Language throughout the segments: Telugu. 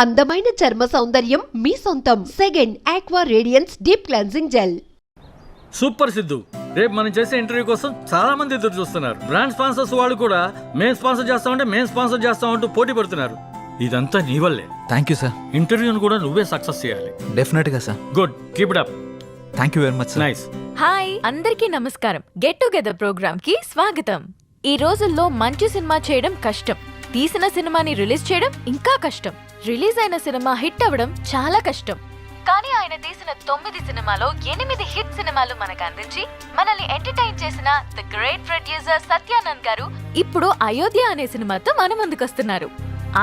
అందమైన చర్మ సౌందర్యం మీ సొంతం. Second aqua radiance deep cleansing gel. Super Siddhu, రేపు మనం చేసే ఇంటర్వ్యూ కోసం చాలా మంది ఎదురు చూస్తున్నారు. బ్రాండ్ స్పాన్సర్స్ వాళ్ళు కూడా మేము స్పాన్సర్ చేస్తామంటూ పోటీ పడుతున్నారు. ఇదంతా నీ వల్లే. Thank you sir. ఇంటర్వ్యూను కూడా నువ్వే సక్సెస్ చేయాలి. డెఫినెట్గా sir. Good, keep it up. Thank you very much sir. Nice. Hi అందరికీ నమస్కారం. గెట్ టుగెదర్ ప్రోగ్రామ్ కి స్వాగతం. ఈ రోజుల్లో మంచి సినిమా చేయడం కష్టం, తీసిన సినిమాని రిలీజ్ చేయడం ఇంకా కష్టం, రిలీజ్ అయిన సినిమా హిట్ అవ్వడం చాలా కష్టం. కానీ ఆయన తీసిన 9 సినిమాలో 8 హిట్ సినిమాలు మనకు అందించి మనల్ని ఎంటర్టైన్ చేసిన ది గ్రేట్ ప్రొడ్యూసర్ సత్యానంద్ గారు ఇప్పుడు అయోధ్య అనే సినిమాతో మన ముందుకొస్తున్నారు.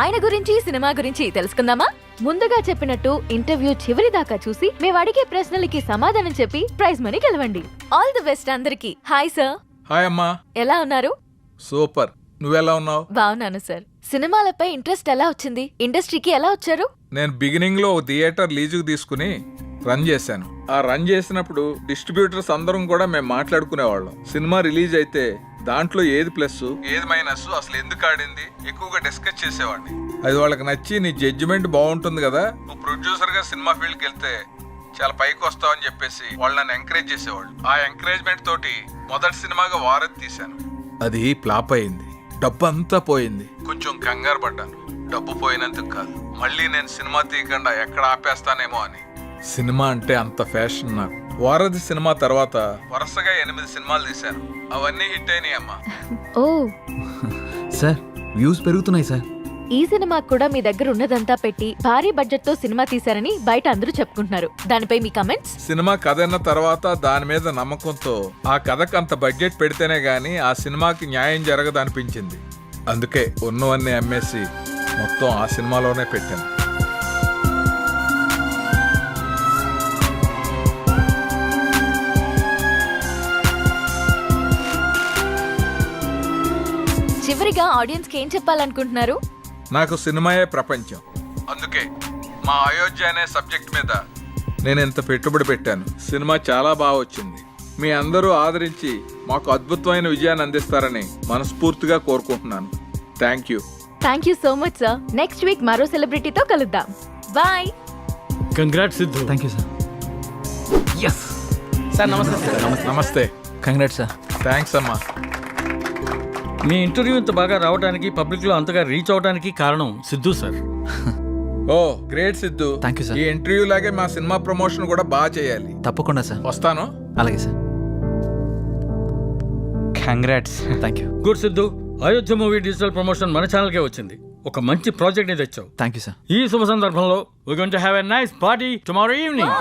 ఆయన గురించి సినిమా గురించి తెలుసుకుందామా? ముందుగా చెప్పినట్టు ఇంటర్వ్యూ చివరి దాకా చూసి మేము అడిగే ప్రశ్నలకి సమాధానం చెప్పి ప్రైజ్ మనీ గెలవండి. ఆల్ ది బెస్ట్ అందరికి. Hi sir. హాయ్ అమ్మా. ఎలా ఉన్నారు? సూపర్. నువ్వెలా ఉన్నావు? బాగున్నాను సార్. సినిమాలపై ఇంట్రెస్ట్ ఎలా వచ్చింది? ఇండస్ట్రీకి ఎలా వచ్చారు? నేను బిగినింగ్ లో ఒక థియేటర్ లీజుకు తీసుకుని రన్ చేశాను. ఆ రన్ చేసినప్పుడు డిస్ట్రిబ్యూటర్స్ అందరం కూడా మేము మాట్లాడుకునేవాళ్ళం. సినిమా రిలీజ్ అయితే దాంట్లో ఏది ప్లస్ ఏది మైనస్, అసలు ఎందుకు ఆడింది ఎక్కువగా డిస్కస్ చేసేవాడిని. అది వాళ్ళకి నచ్చి నీ జడ్జిమెంట్ బాగుంటుంది కదా, నువ్వు ప్రొడ్యూసర్ గా సినిమా ఫీల్డ్కి వెళ్తే చాలా పైకి వస్తావు అని చెప్పేసి వాళ్ళు నన్ను ఎంకరేజ్ చేసేవాళ్ళు. ఆ ఎంకరేజ్మెంట్ తోటి మొదటి సినిమాగా వారధి తీశాను. అది ఫ్లాప్ అయింది, డబ్బు అంతా పోయింది. కొంచెం కంగారు పడ్డాను, డబ్బు పోయినందుకు కాదు, మళ్ళీ నేను సినిమా తీయకుండా ఎక్కడ ఆపేస్తానేమో అని. సినిమా అంటే అంత ఫ్యాషన్ నాకు. వారధి సినిమా తర్వాత వరుసగా 8 సినిమాలు తీశాను. అవన్నీ హిట్ అయినాయి అమ్మా. ఓ సార్, వ్యూస్ పెరుగుతున్నాయి సార్. ఈ సినిమా కూడా మీ దగ్గర ఉన్నదంతా పెట్టి భారీ బడ్జెట్ తో సినిమా తీశారని బయట అందరూ చెప్పుకుంటున్నారు. దానిపై మీ కమెంట్స్? సినిమా కథ అన్న తర్వాత దాని మీద నమ్మకంతో ఆ కథకు అంత బడ్జెట్ పెడితేనే గానీ ఆ సినిమాకి న్యాయం జరగదనిపించింది. అందుకే ఉన్నవన్నీ అమ్మేసి మొత్తం ఆ సినిమాలోనే పెట్టాను. చివరిగా ఆడియన్స్ కి ఏం చెప్పాలనుకుంటున్నారు? నాకు సినిమాయే ప్రపంచం. అందుకే మా అయోధ్య అనే సబ్జెక్ట్ మీద నేను ఎంత పెట్టుబడి పెట్టాను. సినిమా చాలా బాగా వచ్చింది. మీ అందరూ ఆదరించి మాకు అద్భుతమైన విజయాన్ని అందిస్తారని మనస్ఫూర్తిగా కోరుకుంటున్నాను. Thank you. Thank you so much sir. Next week మరో సెలబ్రిటీతో కలుద్దాం. Bye. Congrats Siddhu. Thank you sir. Yes sir నమస్తే సార్. నమస్తే. Congrats sir. థ్యాంక్స్ అమ్మా. మీ ఇంటర్వ్యూ ఇంత బాగా రావడానికి, పబ్లిక్ లో అంతగా రీచ్ అవడానికి కారణం Siddhu sir. Oh great Siddhu. Thank you sir. ఈ ఇంటర్వ్యూ లాగే మా సినిమా ప్రమోషన్ కూడా బాగా చేయాలి. తప్పకుండా సార్. వస్తాను. అలాగే sir. Congrats. Thank you. Good Siddhu, Ayodhya movie digital promotion మన ఛానల్కే వచ్చింది. ఒక మంచి ప్రాజెక్ట్ ని తెచ్చావు. Thank you sir. ఈ శుభ సందర్భంలో we're going to have a nice party tomorrow evening.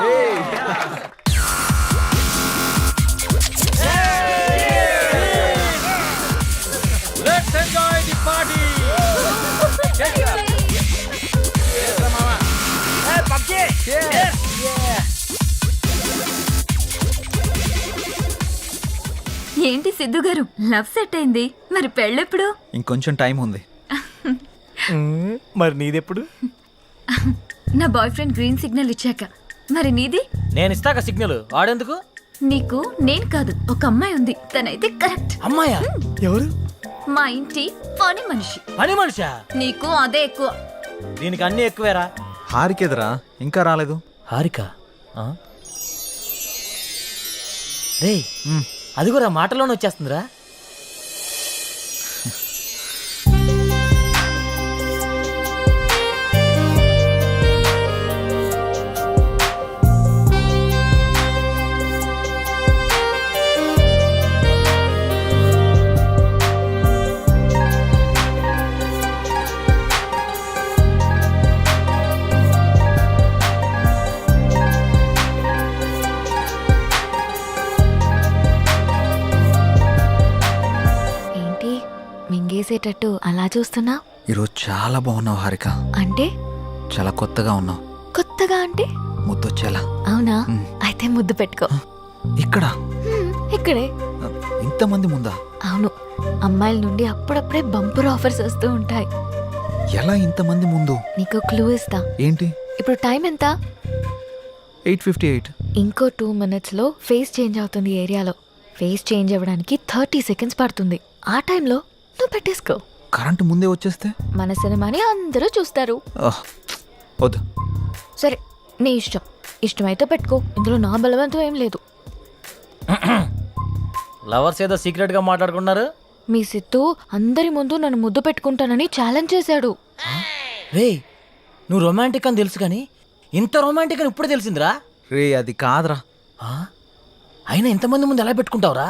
Let's enjoy the party. ఏంటి సిద్ధు గారు, లవ్ సెట్ అయింది, మరి పెళ్ళెప్పుడు? ఇంకొంచెం టైం ఉంది. మరి నీదెప్పుడు? నా బాయ్ ఫ్రెండ్ గ్రీన్ సిగ్నల్ ఇచ్చాక. మరి నీది? నేను ఇస్తాక సిగ్నల్ ఆడేందుకు? నీకు నేను కాదు, ఒక అమ్మాయి ఉంది, తనైతే కరెక్ట్. అమ్మాయా? ఎవరు? మా ఇంటి పని మనిషి. పని మనిషా? నీకు అదే ఎక్కువ. దీనికి అన్ని ఎక్కువేరా. హారికేదరా ఇంకా రాలేదు? హారిక రే, అది కూడా మాటలోనే వచ్చేస్తుందిరా. మింగేసేటట్టు అలా చూస్తున్నా? ఈరోజు చాలా బాగున్నావు హారిక. అంటే? చాలా కొత్తగా ఉన్నావు. కొత్తగా అంటే? ముద్దొచ్చేలా. అవునా? అయితే ముద్దు పెట్టుకో. ఇక్కడ? ఇక్కడే. ఇంతమంది ముందా? అవును, అమ్మాయిల నుండి అప్పుడప్పుడే బంపర్ ఆఫర్స్ వస్తూ ఉంటాయి. ఎలా ఇంతమంది ముందు? నీకు క్లూ ఇస్తా. ఏంటి? ఇప్పుడు టైం ఎంత? 8:58. ఇంకో 2 minutes లో ఫేస్ చేంజ్ అవుతుంది ఏరియాలో. ఫేస్ చేంజ్ అవ్వడానికి 30 seconds పడుతుంది. ఆ టైంలో నువ్వు పెట్టేసుకో. కరెంటు ముందే వచ్చేస్తే మన సినిమాని అందరూ చూస్తారు. వద్దు. సరే నీ ఇష్టం. ఇష్టమైతే పెట్టుకో, ఇందులో నా బలవంతం ఏం లేదు. లవర్స్ ఏదో సీక్రెట్ గా మాట్లాడుకున్నారు. మీ సిత్తు అందరి ముందు నన్ను ముద్దు పెట్టుకుంటానని ఛాలెంజ్ చేశాడు. రే నువ్వు రొమాంటిక్ అని తెలుసు కానీ ఇంత రొమాంటిక్ అని ఇప్పుడే తెలిసిందిరా. రే అది కాదురా. ఆ? అయినా ఇంతమంది ముందు ఎలా పెట్టుకుంటావురా?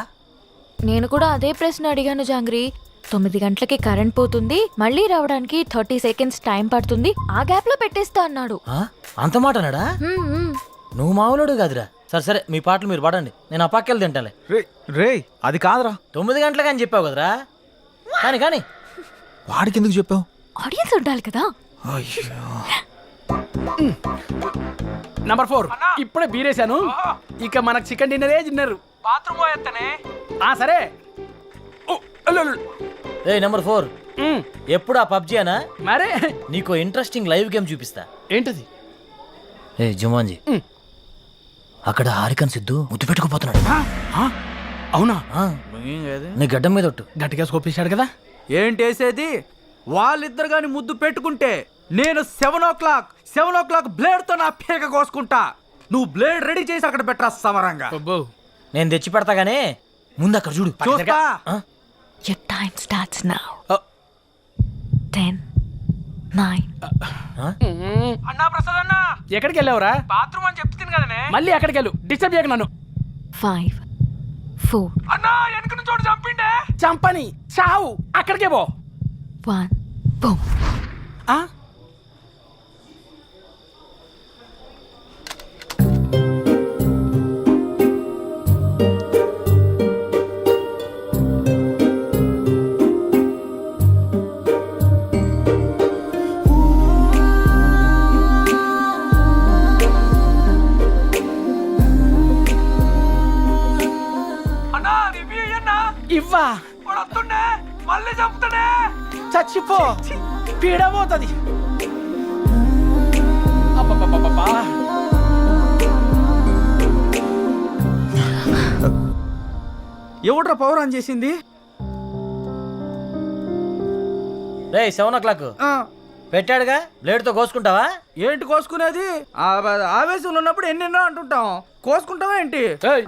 నేను కూడా అదే ప్రశ్న అడిగాను జాంగ్రీ. 9 గంటలకి కరెంట్ పోతుంది, మళ్ళీ రావడానికి 30 సెకండ్స్ టైం పడుతుంది, ఆ గ్యాప్ లో పెట్టేస్తా అన్నాడు. ఆ? అంత మాట అన్నాడా? నువ్వు మామూలుడు కాదురా. సరే సరే మీ పాటలు మీరు పాడండి, నేను ఆ పక్కెళ్ళి తింటాలే. రే రే అది కాదురా. 9 గంటలకు అని చెప్పావు కదరా. కానీ కానీ వాడికి ఎందుకు చెప్పావు? ఆడియన్స్ ఉండాలి కదా. అయ్యో. నంబర్ 4 ఇప్పుడే బీరేశాను. ఇక మనకు చికెన్ డిన్నరే తిన్నారు. బాత్రూమ్ పోయేస్తానే. సరే. ఓ, అల్లు, అల్లు. ఏ నెంబర్ 4 ఉమ్, ఎప్పుడు ఆ పబ్జీ అనా? మరే నీకు ఇంట్రెస్టింగ్ లైవ్ గేమ్ చూపిస్తా. ఏంటది? ఏ జుమాన్జీ, అక్కడ హారికన్ సిద్ధు ముద్దు పెట్టుకుపోతున్నాడు. అవునా? ఆ, నీ గడ్డం మీద ఒట్టు. గట్టిగా స్కోపేశాడు కదా. ఏంటేసేది? వాళ్ళిద్దరు గాని ముద్దు పెట్టుకుంటే నేను 7 o'clock బ్లేడ్ తో నా పీక కోసుకుంటా. నువ్వు బ్లేడ్ రెడీ చేసి అక్కడ పెట్టరా సమరంగా. అబ్బో. నేను తెచ్చి పెడతా గానీ ముందు అక్కడ చూడు. చూస్తా. ఆ? Your time starts now. 10, 9. అన్నా ప్రసాద్ అన్న, ఎక్కడికి వెళ్ళావురా? బాత్రూమ్ అని చెప్తుంది కదనే. మళ్ళీ ఎక్కడికి వెళ్ళు, డిస్టర్బ్ చేయక నన్ను. 5, 4, అన్నా వెనక నుంచి చోటు చంపిండే. చంపని చావు, అక్కడికే పో. 1, boom. ఆ? అన్నా రివ్యూ అన్నా. ఇవ్వా వాడు వస్తుండే, మళ్ళీ చంపుతాడే. చచ్చిపో, పీడ పోతుంది. అబ్బబ్బబ్బబ్బా. ఎవడ్రా పవర్ ఆన్ చేసింది? రే 7 o'clock పెట్టాడుగా, బ్లేడ్ తో కోసుకుంటావా? ఏంటి కోసుకునేది? ఆవేశంలో ఉన్నప్పుడు ఎన్నెన్నో అంటుంటాం. కోసుకుంటావా ఏంటి? ఏయ్,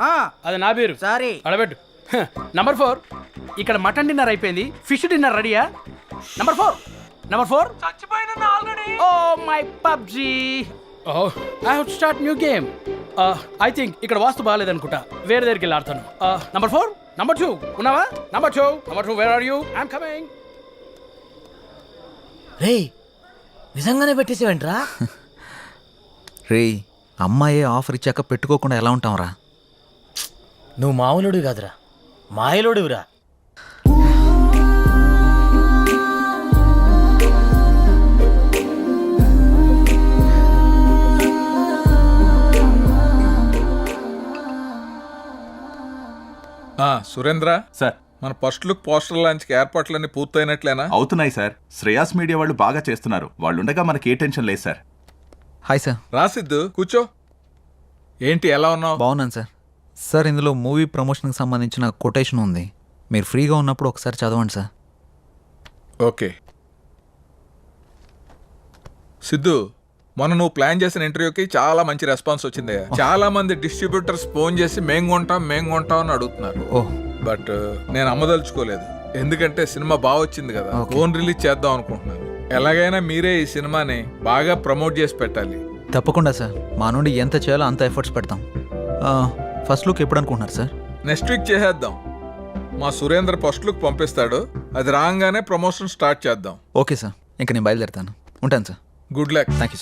అది నా పేరు. సారీ. అడబెట్టు. నంబర్ 4 ఇక్కడ మటన్ డిన్నర్ అయిపోయింది, ఫిష్ డిన్నర్ రెడీయా? నంబర్ 4 చచ్చిపోయిన already. Oh my PUBG. Oh I have to start new game. I think ఇక్కడ వాస్తు బాగాలేదనుకుంటా, వేరే దగ్గరికి వెళ్ళి ఆడతాను. నంబర్ 4, నంబర్ 2 ఉన్నావా? Number 2 where are you? I'm coming. రే నిజంగానే పెట్టేసేవేంట్రా? రే అమ్మాయే ఆఫర్ ఇచ్చాక పెట్టుకోకుండా ఎలా ఉంటాంరా? నువ్వు మామూలుడివి కాదురా, మాయలోడివిరా. సురేంద్ర సార్, మన ఫస్ట్ లుక్ పోస్టర్ లాంచ్ ఏర్పాట్లన్నీ పూర్తయినట్లేనా? అవుతున్నాయి సార్. శ్రేయాస్ మీడియా వాళ్ళు బాగా చేస్తున్నారు. వాళ్ళుండగా మనకి ఏ టెన్షన్ లేదు సార్. హాయ్ సార్. రాసిద్దు కూర్చో. ఏంటి ఎలా ఉన్నావు? బాగున్నాను సార్. సార్ ఇందులో మూవీ ప్రమోషన్కి సంబంధించిన కొటేషన్ ఉంది, మీరు ఫ్రీగా ఉన్నప్పుడు ఒకసారి చదవండి సార్. ఓకే. సిద్ధు, మొన్న నువ్వు ప్లాన్ చేసిన ఇంటర్వ్యూకి చాలా మంచి రెస్పాన్స్ వచ్చింది. చాలా మంది డిస్ట్రిబ్యూటర్స్ ఫోన్ చేసి మేం కొంటాం అని అడుగుతున్నారు. ఓహ్ బట్ నేను అమ్మదలుచుకోలేదు, ఎందుకంటే సినిమా బాగా వచ్చింది కదా. Okay. ఫోన్ రిలీజ్ చేద్దాం అనుకుంటున్నాను. ఎలాగైనా మీరే ఈ సినిమాని బాగా ప్రమోట్ చేసి పెట్టాలి. తప్పకుండా సార్, మా నుండి ఎంత చేయాలో అంత ఎఫర్ట్స్ పెడతాం. ఫస్ట్ లుక్ ఎప్పుడు అనుకుంటున్నారు సార్? నెక్స్ట్ వీక్ చేసేద్దాం. మా సురేంద్ర ఫస్ట్ లుక్ పంపిస్తాడు, అది రాగానే ప్రమోషన్ స్టార్ట్ చేద్దాం. ఓకే సార్, ఇంకా నేను బయలుదేరుతాను. ఉంటాను sir. Good luck. Thank you.